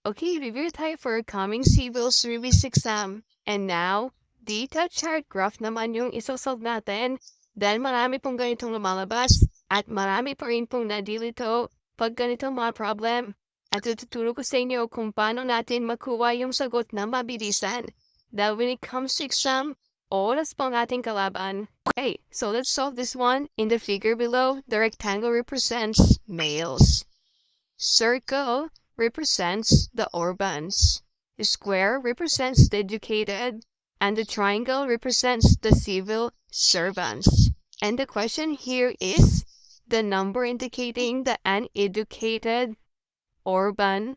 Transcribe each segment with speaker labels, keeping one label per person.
Speaker 1: Okay, review tayo for coming civil service exam. And now, data chart graph naman yung isosolve natin. Dahil marami pong ganitong lumalabas at marami pa rin pong nadilito pag ganitong mga problem. At tututuro ko sa inyo kung paano natin makuha yung sagot na mabilisan. Dahil when it comes to exam, oras pang ating kalaban. Okay, so let's solve this one. In the figure below, the rectangle represents males. Circle represents the urbans, the square represents the educated, and the triangle represents the civil servants. And the question here is the number indicating the uneducated urban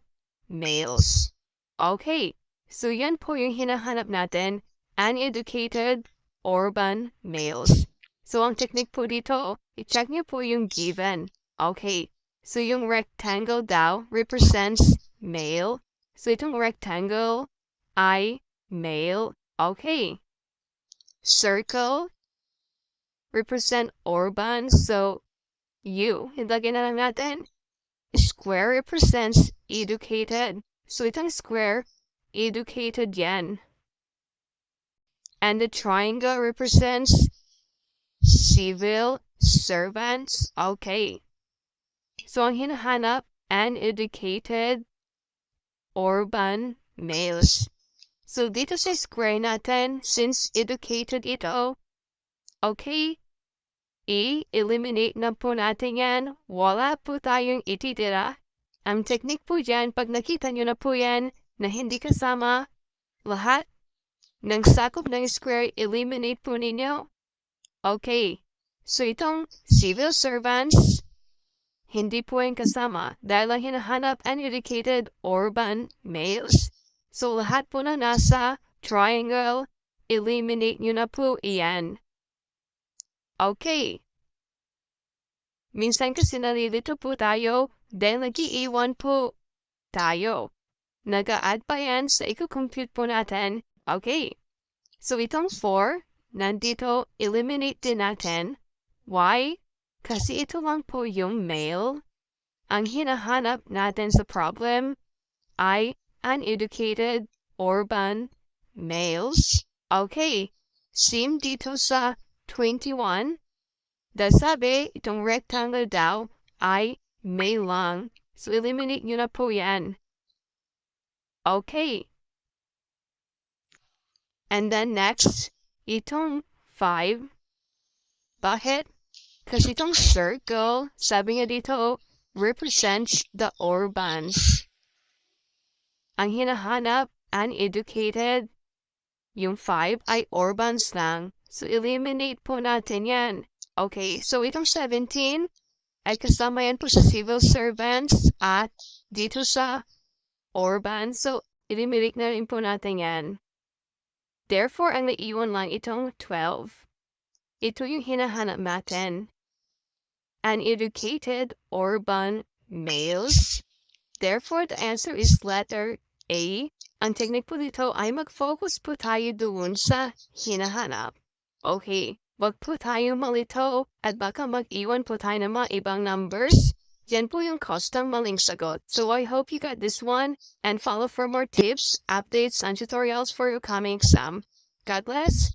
Speaker 1: males. Okay, so yan po yung hinahanap natin, uneducated urban males. So ang technique po dito, i-check niyo po yung given. Okay, so yung rectangle daw represents male. So itong rectangle ay male. Okay. Circle represent urban. So U, ilagay na lang natin. Square represents educated. So itong square, educated yan. And the triangle represents civil servants. Okay. So ang hinahanap, uneducated urban males. So dito sa square natin, since educated ito, okay, i-eliminate na po natin yan. Wala po tayong ititira. Ang technique po dyan, pag nakita nyo na po yan na hindi kasama lahat ng sakop ng square, eliminate po ninyo. Okay, so itong civil servants, hindi po yung kasama dahil ang hinahanap uneducated urban males. So lahat po na nasa triangle, eliminate nyo na po iyan. Okay. Minsan kasi nalilito po tayo dahil nag-iiwan po tayo. Nag-a-add pa yan sa i-compute po natin. Okay. So itong 4, nandito, eliminate din natin. Why? Kasi ito lang po yung male. Ang hinahanap natin sa problem ay uneducated urban males. Okay. Same dito sa 21. Dahil sabi, itong rectangle daw ay male lang. So eliminate nyo na po yan. Okay. And then next, itong 5. Bakit? Kasi itong circle, sabi nga dito, represents the urbans. Ang hinahanap, uneducated, yung 5 ay urbans lang. So, eliminate po natin yan. Okay, so itong 17 ay kasama yan po sa civil servants at dito sa urban. So, eliminate na rin po natin yan. Therefore, ang naiwan lang itong 12. Ito yung hinahanap natin. Uneducated urban males. Therefore, the answer is letter A. Ang technique po dito ay mag-focus po tayo doon sa hinahanap. Okay, wag po tayo malito at baka mag-iwan po tayo ng mga ibang numbers. Yan po yung custom maling sagot. So I hope you got this one and follow for more tips, updates, and tutorials for your coming exam. God bless.